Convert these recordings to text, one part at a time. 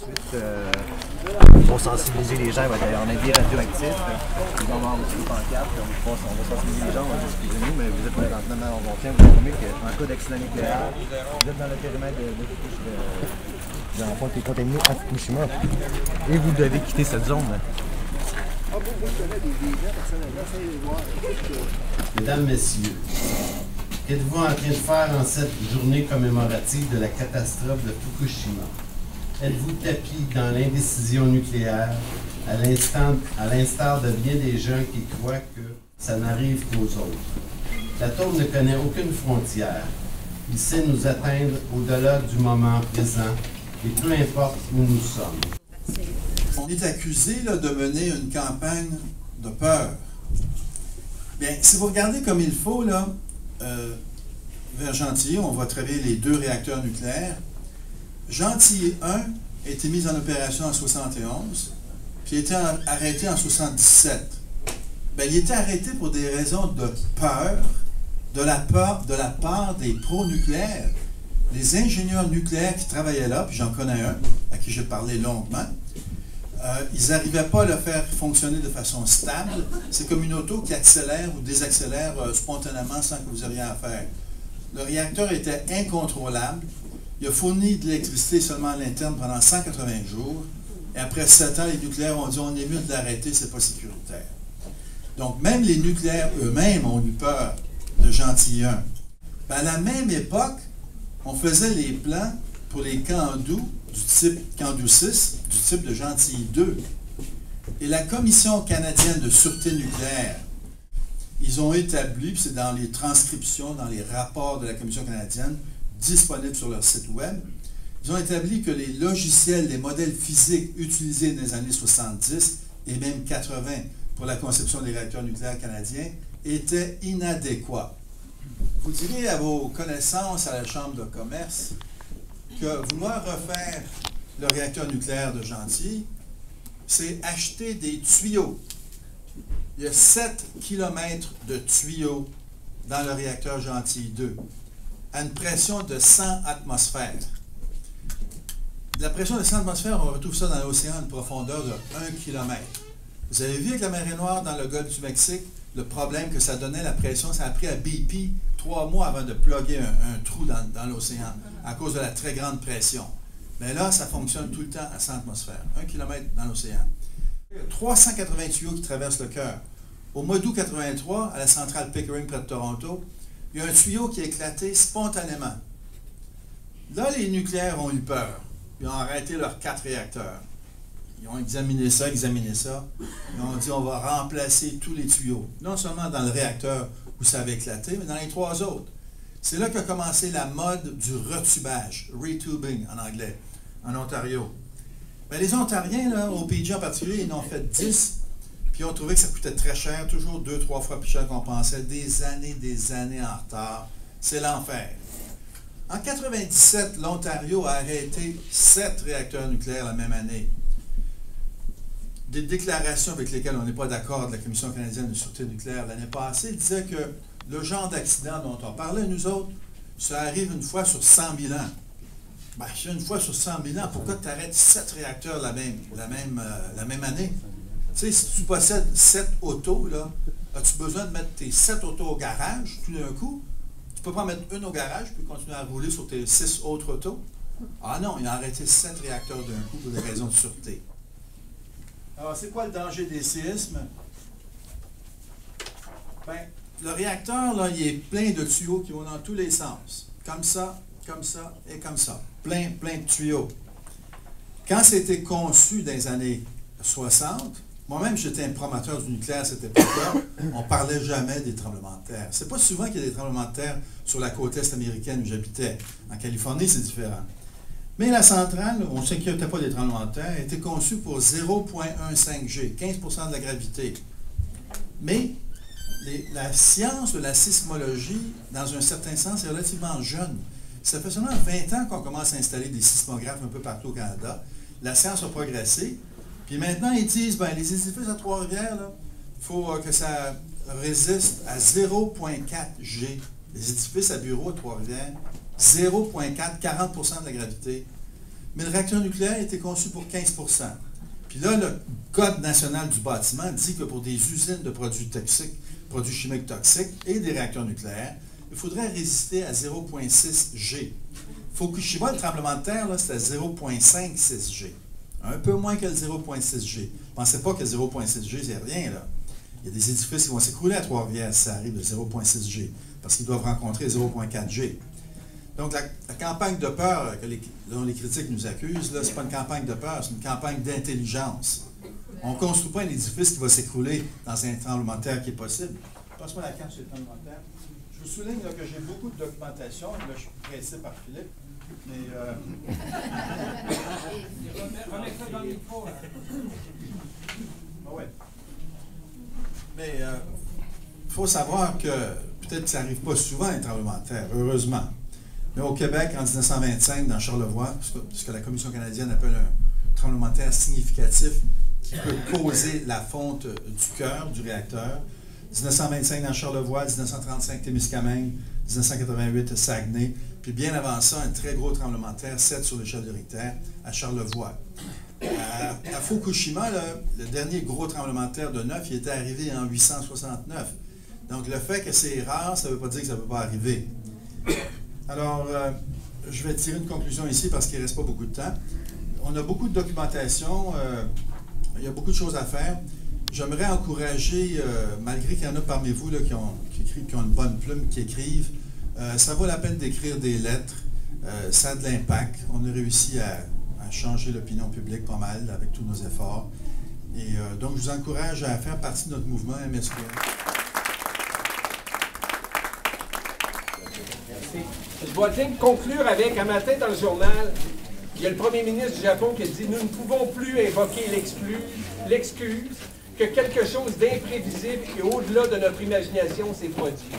ensuite, pour sensibiliser les gens, on a des radioactifs. Ils vont avoir aussi des pancartes. On va sensibiliser les gens, on va dire excusez-nous, mais vous êtes présentement, on tient à vous informer qu'en cas d'accident nucléaire, vous êtes dans le périmètre de contaminé à Fukushima. Et vous devez quitter cette zone. Mesdames, Messieurs, qu'êtes-vous en train de faire en cette journée commémorative de la catastrophe de Fukushima? Êtes-vous tapis dans l'indécision nucléaire, à l'instar de bien des gens qui croient que ça n'arrive qu'aux autres? L'atome ne connaît aucune frontière. Il sait nous atteindre au-delà du moment présent, et peu importe où nous sommes. On est accusé là, de mener une campagne de peur. Bien, si vous regardez comme il faut, là, vers Gentilly, on va travailler les 2 réacteurs nucléaires. Gentilly 1 a été mis en opération en 1971, puis a été arrêté en 1977. Bien, il était arrêté pour des raisons de peur, de la part des pro-nucléaires. Les ingénieurs nucléaires qui travaillaient là, puis j'en connais un, à qui j'ai parlé longuement, ils n'arrivaient pas à le faire fonctionner de façon stable. C'est comme une auto qui accélère ou désaccélère spontanément sans que vous ayez rien à faire. Le réacteur était incontrôlable. Il a fourni de l'électricité seulement à l'interne pendant 180 jours. Et après 7 ans, les nucléaires ont dit on est mieux de l'arrêter, c'est pas sécuritaire. Donc même les nucléaires eux-mêmes ont eu peur de Gentilly 1. Ben, à la même époque, on faisait les plans pour les Candu du type Candu 6, du type de Gentilly 2. Et la Commission canadienne de sûreté nucléaire, ils ont établi, puis c'est dans les transcriptions, dans les rapports de la Commission canadienne, disponibles sur leur site web, ils ont établi que les logiciels, les modèles physiques utilisés dans les années 70 et même 80 pour la conception des réacteurs nucléaires canadiens étaient inadéquats. Vous direz à vos connaissances à la Chambre de commerce que vouloir refaire le réacteur nucléaire de Gentilly, c'est acheter des tuyaux. Il y a 7 km de tuyaux dans le réacteur Gentilly 2, à une pression de 100 atmosphères. La pression de 100 atmosphères, on retrouve ça dans l'océan à une profondeur de 1 km. Vous avez vu avec la marée noire dans le golfe du Mexique, le problème que ça donnait, la pression, ça a pris à BP 3 mois avant de plugger un trou dans l'océan, à cause de la très grande pression. Mais là, ça fonctionne tout le temps à 100 atmosphères, 1 km dans l'océan. Il y a 380 tuyaux qui traversent le cœur. Au mois d'août 83, à la centrale Pickering près de Toronto, il y a un tuyau qui a éclaté spontanément. Là, les nucléaires ont eu peur. Ils ont arrêté leurs 4 réacteurs. Ils ont examiné ça. Ils ont dit on va remplacer tous les tuyaux. Non seulement dans le réacteur où ça avait éclaté, mais dans les 3 autres. C'est là qu'a commencé la mode du retubage, retubing en anglais, en Ontario. Bien, les Ontariens, là, au PG en particulier, ils en ont fait 10, puis ils ont trouvé que ça coûtait très cher, toujours 2-3 fois plus cher qu'on pensait, des années en retard. C'est l'enfer. En 1997, l'Ontario a arrêté 7 réacteurs nucléaires la même année. Des déclarations avec lesquelles on n'est pas d'accord de la Commission canadienne de sûreté nucléaire l'année passée disaient que le genre d'accident dont on parlait, nous autres, ça arrive une fois sur 100 000 ans. Bien, c'est une fois sur 100 000 ans, pourquoi tu arrêtes 7 réacteurs la même année? Tu sais, si tu possèdes 7 autos, là, as-tu besoin de mettre tes 7 autos au garage tout d'un coup? Tu peux pas en mettre une au garage puis continuer à rouler sur tes 6 autres autos? Ah non, il a arrêté 7 réacteurs d'un coup pour des raisons de sûreté. Alors, c'est quoi le danger des séismes? Bien, le réacteur, là, il est plein de tuyaux qui vont dans tous les sens. Comme ça et comme ça. Plein de tuyaux. Quand c'était conçu dans les années 60, moi-même, j'étais un promoteur du nucléaire à cette époque-là, on ne parlait jamais des tremblements de terre. C'est pas souvent qu'il y a des tremblements de terre sur la côte est américaine où j'habitais. En Californie, c'est différent. Mais la centrale, on ne s'inquiétait pas des tremblements de terre, était conçue pour 0,15 G, 15% de la gravité. Mais la science de la sismologie, dans un certain sens, est relativement jeune. Ça fait seulement 20 ans qu'on commence à installer des sismographes un peu partout au Canada. La science a progressé. Puis maintenant, ils disent, ben, les édifices à Trois-Rivières, il faut que ça résiste à 0,4 G. Les édifices à bureaux à Trois-Rivières, 0,4, 40% de la gravité. mais le réacteur nucléaire était conçu pour 15 %. Puis là, le Code national du bâtiment dit que pour des usines de produits toxiques, produits chimiques toxiques et des réacteurs nucléaires, il faudrait résister à 0,6 G. Fukushima, le tremblement de terre, c'était à 0,56 G. Un peu moins que le 0,6 G. Ne pensez pas que 0,6 G, c'est rien, là. Il y a des édifices qui vont s'écrouler à Trois-Rivières si ça arrive de 0,6 G, parce qu'ils doivent rencontrer 0,4 G. Donc, la campagne de peur dont les critiques nous accusent, ce n'est pas une campagne de peur, c'est une campagne d'intelligence. On ne construit pas un édifice qui va s'écrouler dans un tremblement de terre qui est possible. Passe-moi la carte sur le tremblement de terre. Je vous souligne là, que j'ai beaucoup de documentation. Là, je suis pressé par Philippe. Mais. Remets ça dans le micro. Ah ouais. Mais il faut savoir que peut-être que ça n'arrive pas souvent un tremblement de terre, heureusement. Mais au Québec, en 1925, dans Charlevoix, ce que la Commission canadienne appelle un tremblement de terre significatif qui peut causer la fonte du cœur du réacteur. 1925 dans Charlevoix, 1935 Témiscamingue, 1988 Saguenay, puis bien avant ça, un très gros tremblement de terre, 7 sur l'échelle de Richter, à Charlevoix. À Fukushima, là, le dernier gros tremblement de terre de 9, il était arrivé en 869. Donc le fait que c'est rare, ça ne veut pas dire que ça ne peut pas arriver. Alors, je vais tirer une conclusion ici parce qu'il ne reste pas beaucoup de temps. On a beaucoup de documentation, il y a beaucoup de choses à faire. J'aimerais encourager, malgré qu'il y en a parmi vous là, qui ont une bonne plume, qui écrivent, ça vaut la peine d'écrire des lettres, ça a de l'impact. On a réussi à changer l'opinion publique pas mal avec tous nos efforts. Et donc, je vous encourage à faire partie de notre mouvement MSPN. Je dois conclure avec, un matin dans le journal, il y a le premier ministre du Japon qui a dit « Nous ne pouvons plus invoquer l'excuse que quelque chose d'imprévisible et au-delà de notre imagination s'est produit.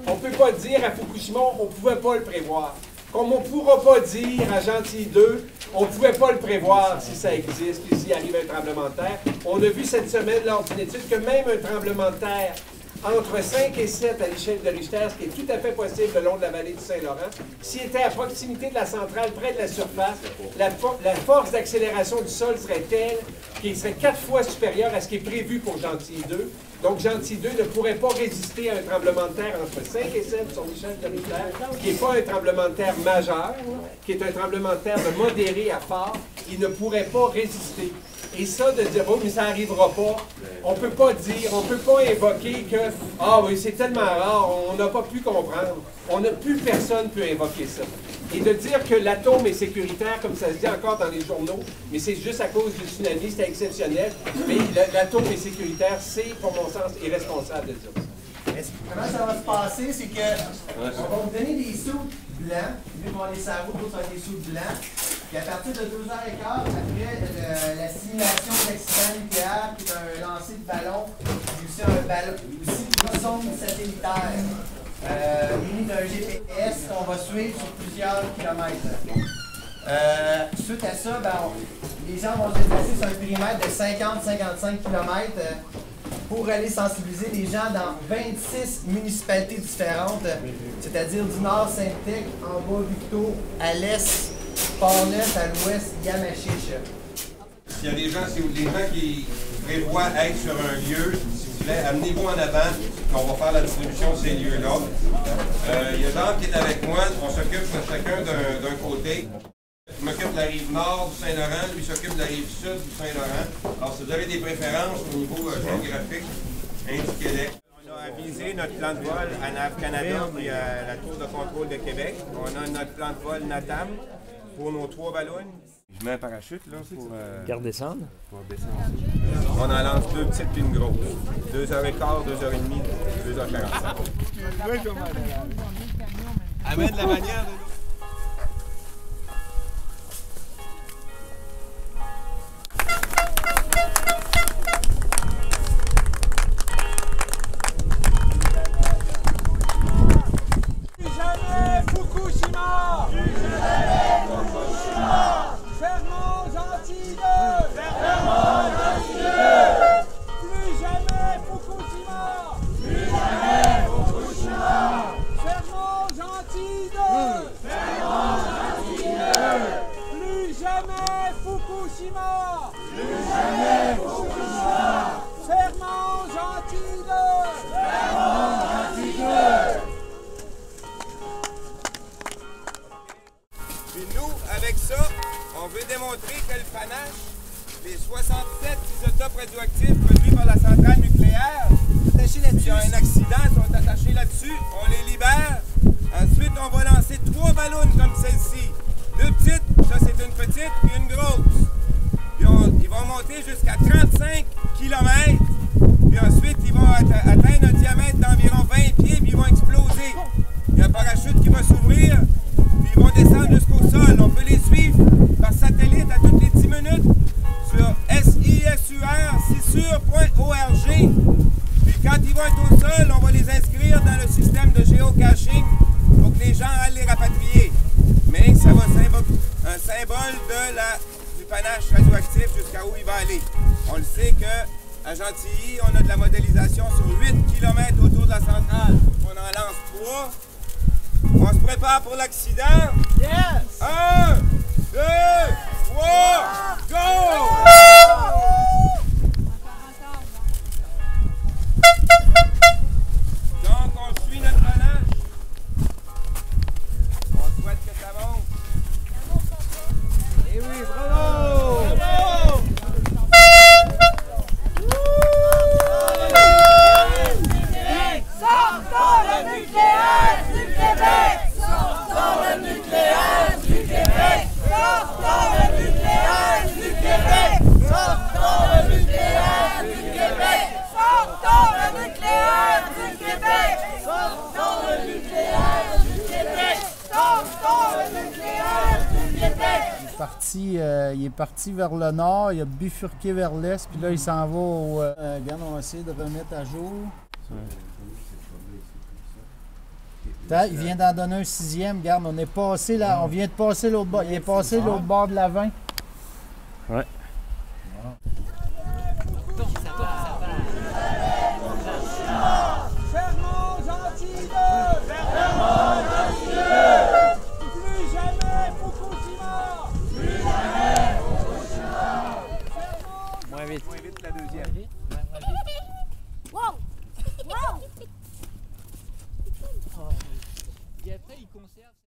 On ne peut pas dire à Fukushima, on ne pouvait pas le prévoir. Comme on ne pourra pas dire à Gentilly 2, on ne pouvait pas le prévoir si ça existe, puis s'il arrive un tremblement de terre. On a vu cette semaine lors d'une étude que même un tremblement de terre entre 5 et 7 à l'échelle de Richter, ce qui est tout à fait possible le long de la vallée du Saint-Laurent, s'il était à proximité de la centrale, près de la surface, la force d'accélération du sol serait telle qu'il serait 4 fois supérieure à ce qui est prévu pour Gentilly 2. Donc, Gentilly 2 ne pourrait pas résister à un tremblement de terre entre 5 et 7 sur l'échelle de Richter, qui n'est pas un tremblement de terre majeur, qui est un tremblement de terre de modéré à fort, qui ne pourrait pas résister. Et ça, de dire, oh, mais ça n'arrivera pas, on ne peut pas dire, on ne peut pas évoquer que, ah oui, c'est tellement rare, on n'a pas pu comprendre. Plus personne ne peut invoquer ça. Et de dire que l'atome est sécuritaire, comme ça se dit encore dans les journaux, mais c'est juste à cause du tsunami, c'était exceptionnel. Mais l'atome est sécuritaire, c'est, pour mon sens, irresponsable de dire ça. Comment ça va se passer, c'est que on va vous donner des sous blancs, vu qu'on les cerveaux, d'autres sont des sous blancs. Puis à partir de 2h15, après la simulation d'accident nucléaire, qui est un lancer de ballon, puis aussi un ballon, aussi une sonde satellitaire, muni d'un GPS qu'on va suivre sur plusieurs kilomètres. Suite à ça, les gens vont se déplacer sur un périmètre de 50-55 km pour aller sensibiliser les gens dans 26 municipalités différentes, c'est-à-dire du nord Sainte-Tech, en bas Victo, à l'est Port-Neuf, à l'ouest Yamachiche. S'il y a des gens, qui prévoient être sur un lieu, s'il vous plaît, amenez-vous en avant, on va faire la distribution de ces lieux-là. Il y a Jean qui est avec moi, on s'occupe chacun d'un côté. Je m'occupe de la rive nord du Saint-Laurent, lui s'occupe de la rive sud du Saint-Laurent. Alors, si vous avez des préférences au niveau géographique, indiquez-les. On a avisé notre plan de vol à NAV Canada et à la Tour de contrôle de Québec. On a notre plan de vol NATAM pour nos 3 ballons. Je mets un parachute là pour descendre. Pour descendre. On en lance 2 petites puis une grosse. 2h15, 2h30, 2h45. Amène la manière de l'eau. Gentilly 2! Fukushima! Plus jamais Fukushima! Serment gentil de! Serment gentil de! Puis nous, avec ça, on veut démontrer que le panache, les 67 isotopes radioactifs produits par la centrale nucléaire, s'il y a un accident, sont attachés là-dessus, on les libère. Ensuite, on va lancer 3 ballons comme celle-ci. 2 petites, ça c'est une petite, puis une grosse. Puis ils vont monter jusqu'à 35 km. Puis ensuite, ils vont atteindre un diamètre d'environ 20 pieds, puis ils vont exploser. Il y a un parachute qui va s'ouvrir, puis ils vont descendre jusqu'au sol. On peut les suivre par satellite à toutes les 10 minutes sur SISUR.org. Puis quand ils vont être au sol, on va les inscrire dans le système de géocaching pour que les gens aillent les rapatrier. Mais ça va un symbole du panache radioactif jusqu'à où il va aller. On le sait qu'à Gentilly, on a de la modélisation sur 8 km autour de la centrale. On en lance 3. On se prépare pour l'accident. Yes! 1, 2, 3, go! Donc, on suit notre panache. On souhaite que ça monte. Eh oui, bravo! Bravo! Sortons le nucléaire du Québec! Sortons le nucléaire du Québec! Sortons le nucléaire du Québec! Sortons le nucléaire du Québec! Sortons le nucléaire du Québec! Sortons le nucléaire du Québec! Sortons le nucléaire du Québec! Il est parti vers le nord, il a bifurqué vers l'est, puis là il s'en va au... regarde, on va essayer de remettre à jour. Il vient d'en donner un 6e, regarde, on est passé là, on vient de passer l'autre bord, il est passé l'autre bord de la 20. Ouais. Serment gentil de! Serment gentil de! Plus jamais Fukushima! Plus jamais Fukushima! Moins vite. Moins vite la deuxième. Wow! Wow! Et après, il conserve...